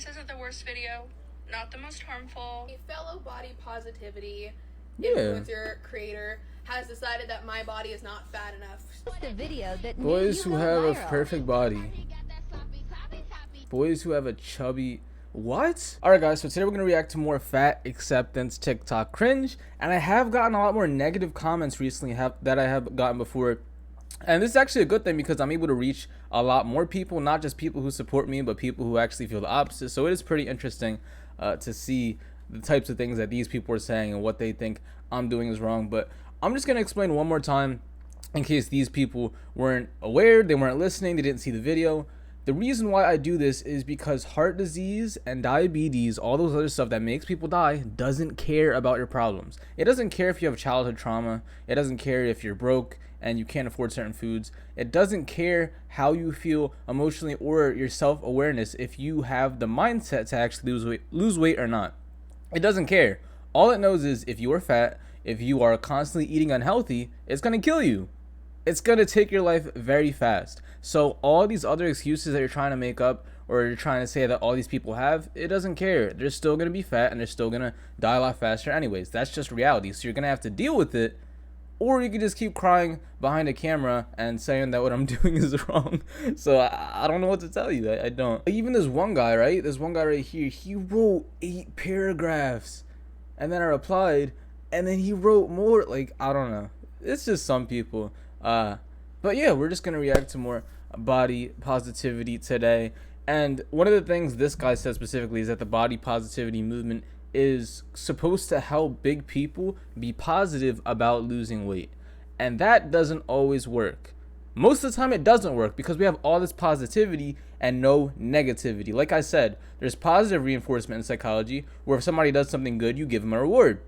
this isn't the worst video, not the most harmful. A fellow body positivity Yeah. influencer creator has decided that my body is not fat enough. The video that Boys who have a viral. perfect body. Boys who have a chubby... What? Alright guys, so today we're going to react to more fat acceptance TikTok cringe. And I have gotten a lot more negative comments recently that I have gotten before. And this is actually a good thing because I'm able to reach a lot more people, not just people who support me, but people who actually feel the opposite. So it is pretty interesting to see the types of things that these people are saying and what they think I'm doing is wrong. But I'm just going to explain one more time in case these people weren't aware, they weren't listening, they didn't see the video. The reason why I do this is because heart disease and diabetes, all those other stuff that makes people die, doesn't care about your problems. It doesn't care if you have childhood trauma. It doesn't care if you're broke and you can't afford certain foods. It doesn't care how you feel emotionally or your self-awareness if you have the mindset to actually lose weight or not. It doesn't care. All it knows is if you are fat, if you are constantly eating unhealthy, it's going to kill you. It's going to take your life very fast. So all these other excuses that you're trying to make up or you're trying to say that all these people have, it doesn't care. They're still going to be fat and they're still going to die a lot faster anyways. That's just reality. So you're going to have to deal with it, or you can just keep crying behind a camera and saying that what I'm doing is wrong. So I don't know what to tell you. I don't. Even this one guy, right? This one guy right here, he wrote 8 paragraphs and then I replied and then he wrote more. Like, I don't know. It's just some people. But yeah, we're just gonna react to more body positivity today. And one of the things this guy said specifically is that the body positivity movement is supposed to help big people be positive about losing weight, and that doesn't always work. Most of the time it doesn't work because we have all this positivity and no negativity. Like I said, there's positive reinforcement in psychology where if somebody does something good, you give them a reward,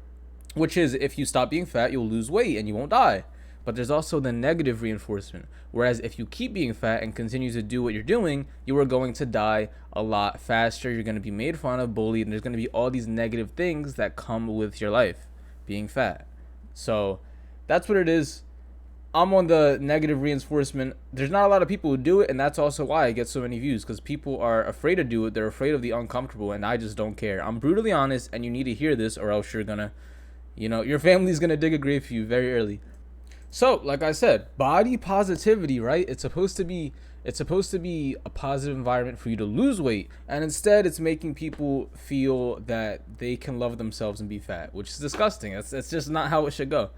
which is if you stop being fat, you'll lose weight and you won't die. But there's also the negative reinforcement, whereas if you keep being fat and continue to do what you're doing, you are going to die a lot faster. You're going to be made fun of, bullied, and there's going to be all these negative things that come with your life being fat. So that's what it is. I'm on the negative reinforcement. There's not a lot of people who do it, and that's also why I get so many views, because people are afraid to do it. They're afraid of the uncomfortable, and I just don't care. I'm brutally honest, and you need to hear this or else you're going to, your family's going to dig a grave for you very early. So, like I said, body positivity, right? It's supposed to be a positive environment for you to lose weight, and instead it's making people feel that they can love themselves and be fat, which is disgusting. That's just not how it should go.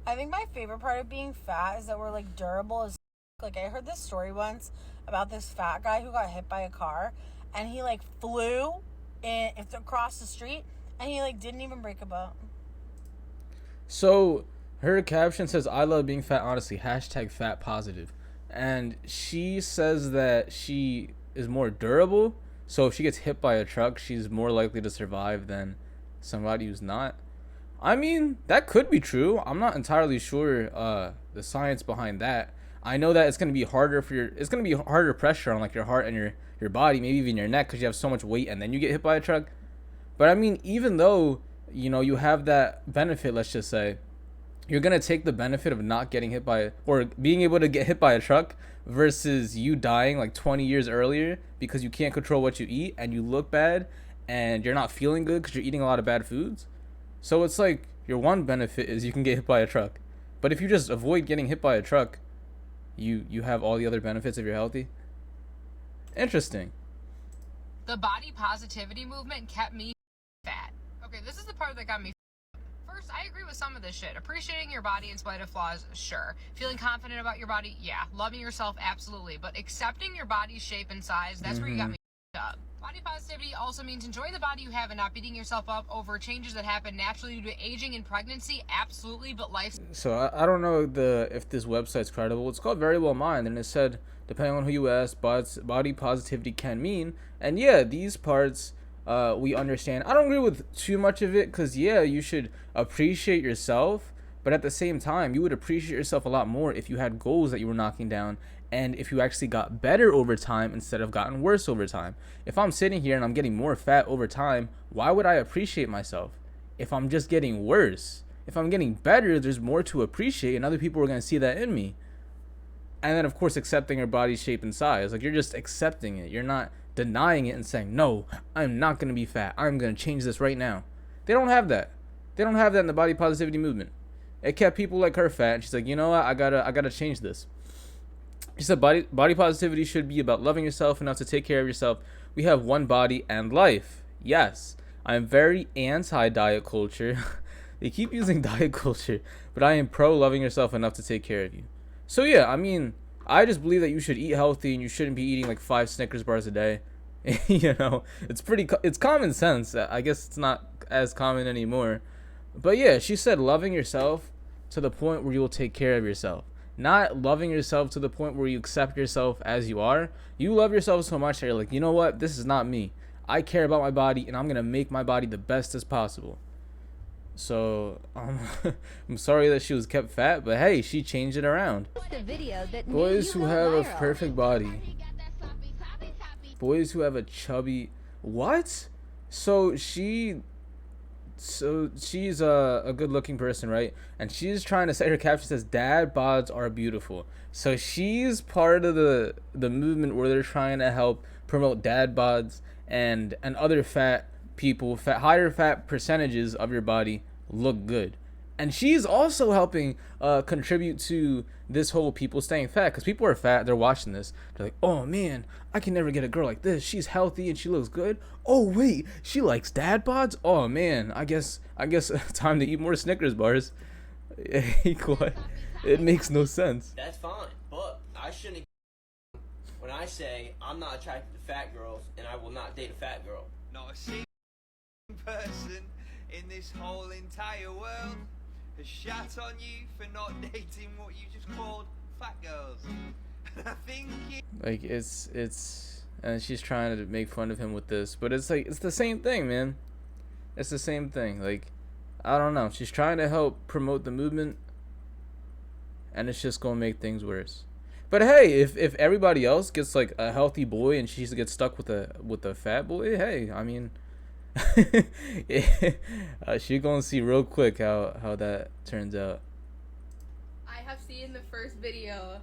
I think my favorite part of being fat is that we're like durable as like I heard this story once about this fat guy who got hit by a car and he like flew across the street and he like didn't even break a bone. So her caption says, "I love being fat, honestly, #fat positive." And she says that she is more durable. So if she gets hit by a truck, she's more likely to survive than somebody who's not. I mean, that could be true. I'm not entirely sure the science behind that. I know that it's going to be harder it's going to be harder pressure on like your heart and your body, maybe even your neck, because you have so much weight and then you get hit by a truck. But I mean, even though, you have that benefit, let's just say, you're going to take the benefit of not getting hit by or being able to get hit by a truck versus you dying like 20 years earlier because you can't control what you eat and you look bad and you're not feeling good because you're eating a lot of bad foods. So it's like your one benefit is you can get hit by a truck. But if you just avoid getting hit by a truck, you have all the other benefits if you're healthy. Interesting. The body positivity movement kept me fat. Okay, this is the part that got me. First, I agree with some of this shit. Appreciating your body in spite of flaws, sure. Feeling confident about your body, yeah. Loving yourself, absolutely. But accepting your body's shape and size, that's where you got me up. Body positivity also means enjoying the body you have and not beating yourself up over changes that happen naturally due to aging and pregnancy, absolutely, but life... So I don't know if this website's credible. It's called Very Well Mind, and it said, depending on who you ask, body positivity can mean. And yeah, these parts... we understand. I don't agree with too much of it because, yeah, you should appreciate yourself. But at the same time, you would appreciate yourself a lot more if you had goals that you were knocking down and if you actually got better over time instead of gotten worse over time. If I'm sitting here and I'm getting more fat over time, why would I appreciate myself if I'm just getting worse? If I'm getting better, there's more to appreciate and other people are going to see that in me. And then, of course, accepting your body shape and size. Like, you're just accepting it. You're not denying it and saying, no, I'm not going to be fat. I'm going to change this right now. They don't have that. They don't have that in the body positivity movement. It kept people like her fat. And she's like, you know what? I gotta change this. She said body positivity should be about loving yourself enough to take care of yourself. We have one body and life. Yes, I'm very anti-diet culture. They keep using diet culture, but I am pro loving yourself enough to take care of you. So yeah, I mean, I just believe that you should eat healthy and you shouldn't be eating like 5 Snickers bars a day. You know, it's common sense. I guess it's not as common anymore. But yeah, she said loving yourself to the point where you will take care of yourself. Not loving yourself to the point where you accept yourself as you are. You love yourself so much that you're like, you know what? This is not me. I care about my body and I'm going to make my body the best as possible. So, I'm sorry that she was kept fat, but hey, she changed it around. Boys who have a perfect body. Boys who have a chubby... What? So she's a good-looking person, right? And she's trying to say, her caption says, dad bods are beautiful. So she's part of the movement where they're trying to help promote dad bods and other fat people, higher fat percentages of your body look good. And she's also helping contribute to this whole people staying fat, because people are fat, they're watching this, they're like, oh man, I can never get a girl like this, she's healthy and she looks good. Oh wait, she likes dad bods. Oh man, I guess time to eat more Snickers bars. It makes no sense. That's fine, but I shouldn't when I say I'm not attracted to fat girls and I will not date a fat girl. Not a single person in this whole entire world has shat on you for not dating what you just called fat girls. And I think like it's and she's trying to make fun of him with this, but it's like it's the same thing, man. It's the same thing. Like, I don't know. She's trying to help promote the movement, and it's just gonna make things worse. But hey, if everybody else gets like a healthy boy and she gets stuck with a fat boy, hey, I mean, she's gonna see real quick how that turns out. I have seen the first video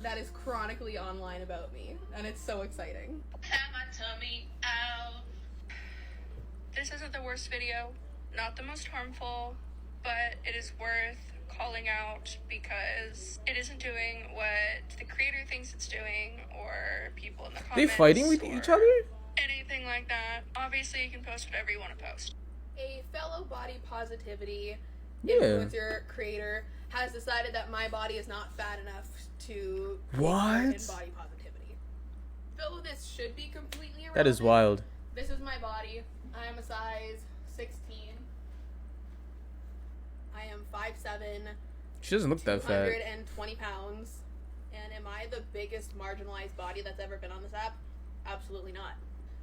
that is chronically online about me, and it's so exciting. Have my tummy out. This isn't the worst video, not the most harmful, but it is worth calling out because it isn't doing what the creator thinks it's doing, or people in the comments. They fighting with each other? Anything like that. Obviously, you can post whatever you want to post. A fellow body positivity Yeah. influencer creator has decided that my body is not fat enough to take What? part in body positivity. Though this should be completely irrelevant. That is wild. This is my body. I am a size 16. I am 5'7". She doesn't look that fat. 220 pounds. And am I the biggest marginalized body that's ever been on this app? Absolutely not.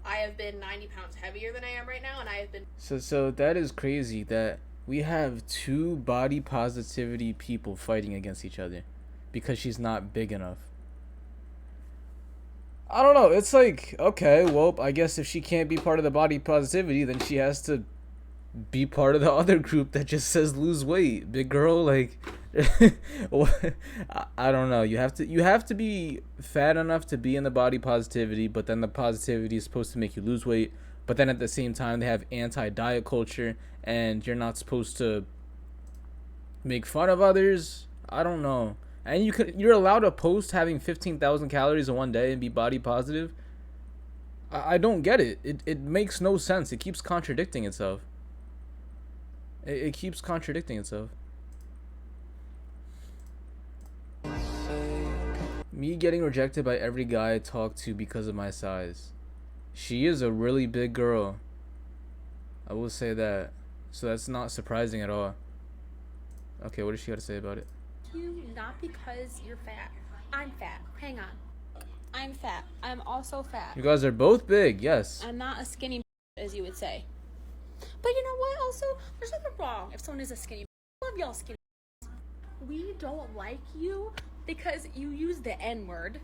I have been 90 pounds heavier than I am right now, and I have been... So that is crazy that we have 2 body positivity people fighting against each other because she's not big enough. I don't know. It's like, okay, well, I guess if she can't be part of the body positivity, then she has to be part of the other group that just says lose weight, big girl. Like, I don't know. You have to be fat enough to be in the body positivity, but then the positivity is supposed to make you lose weight. But then at the same time, they have anti-diet culture, and you're not supposed to make fun of others. I don't know. And you're allowed to post having 15,000 calories in one day and be body positive. I don't get it. It makes no sense. It keeps contradicting itself. It keeps contradicting itself. Me getting rejected by every guy I talk to because of my size. She is a really big girl. I will say that. So that's not surprising at all. Okay, what does she got to say about it? You not because you're fat. I'm fat. Hang on. I'm fat. I'm also fat. You guys are both big, yes. I'm not a skinny as you would say. But you know what? Also, there's nothing wrong if someone is a skinny. I love y'all skinny. We don't like you because you use the N-word,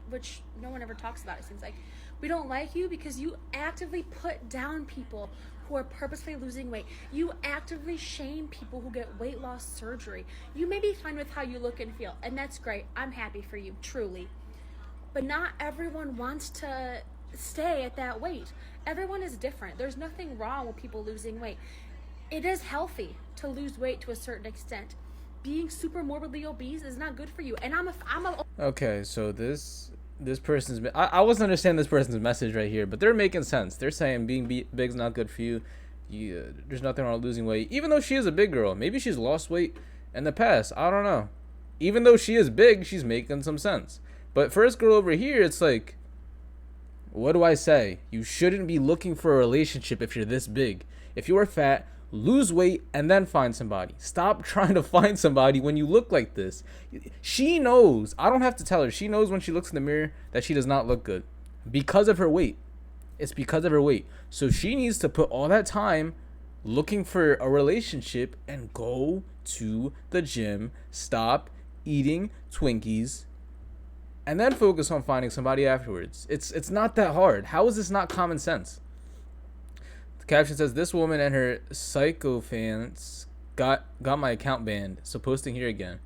which no one ever talks about, it seems like. We don't like you because you actively put down people who are purposefully losing weight. You actively shame people who get weight loss surgery. You may be fine with how you look and feel, and that's great. I'm happy for you, truly. But not everyone wants to stay at that weight. Everyone is different. There's nothing wrong with people losing weight. It is healthy to lose weight to a certain extent. Being super morbidly obese is not good for you. And I'm a Okay, so this person's I wasn't understanding this person's message right here, but they're making sense. They're saying being big is not good for you. There's nothing wrong with losing weight, even though she is a big girl. Maybe she's lost weight in the past. I don't know. Even though she is big, she's making some sense. But for this girl over here, it's like, what do I say? You shouldn't be looking for a relationship if you're this big. If you are fat, lose weight and then find somebody. Stop trying to find somebody when you look like this. She knows. I don't have to tell her. She knows when she looks in the mirror that she does not look good because of her weight. It's because of her weight. So she needs to put all that time looking for a relationship and go to the gym. Stop eating Twinkies and then focus on finding somebody afterwards. It's not that hard. How is this not common sense? The caption says, this woman and her psycho fans got my account banned, so posting here again.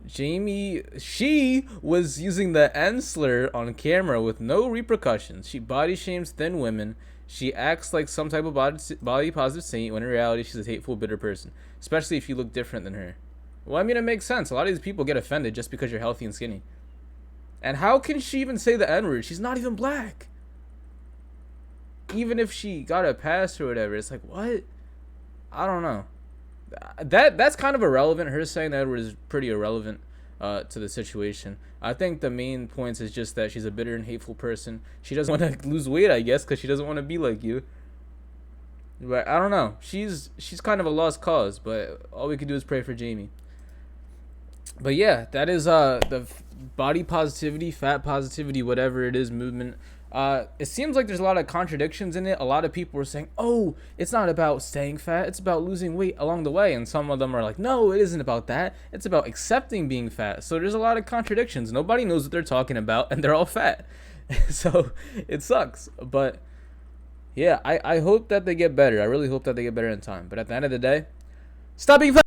Jamie, she was using the N slur on camera with no repercussions. She body shames thin women. She acts like some type of body positive saint when in reality she's a hateful, bitter person, especially if you look different than her. Well, I mean, it makes sense. A lot of these people get offended just because you're healthy and skinny. And how can she even say the N-word? She's not even black. Even if she got a pass or whatever, it's like, what? I don't know. That's kind of irrelevant. Her saying that word is pretty irrelevant to the situation. I think the main points is just that she's a bitter and hateful person. She doesn't want to lose weight, I guess, because she doesn't want to be like you. But I don't know. She's kind of a lost cause. But all we can do is pray for Jamie. But yeah, that is the body positivity, fat positivity, whatever it is movement. It seems like there's a lot of contradictions in it. A lot of people are saying, oh, it's not about staying fat, it's about losing weight along the way. And some of them are like, no, it isn't about that, it's about accepting being fat. So there's a lot of contradictions. Nobody knows what they're talking about, and they're all fat. So it sucks. But yeah, I hope that they get better. I really hope that they get better in time. But at the end of the day, stop being fat.